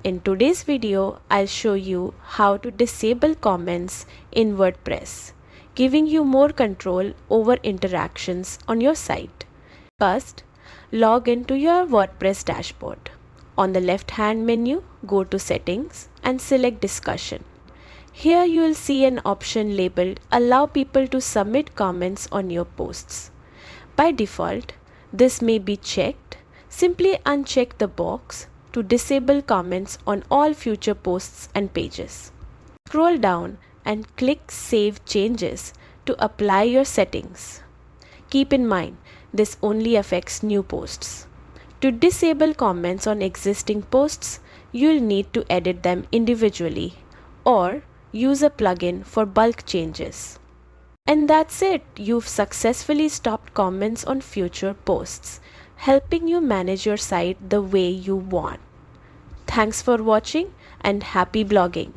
In today's video, I'll show you how to disable comments in WordPress, giving you more control over interactions on your site. First, log into your WordPress dashboard. On the left-hand menu, go to Settings and select Discussion. Here you will see an option labeled Allow people to submit comments on your posts. By default, this may be checked. Simply uncheck the box to disable comments on all future posts and pages. Scroll down and click Save Changes to apply your settings. Keep in mind, this only affects new posts. To disable comments on existing posts, you'll need to edit them individually or use a plugin for bulk changes. And that's it, you've successfully stopped comments on future posts, helping you manage your site the way you want. Thanks for watching and happy blogging.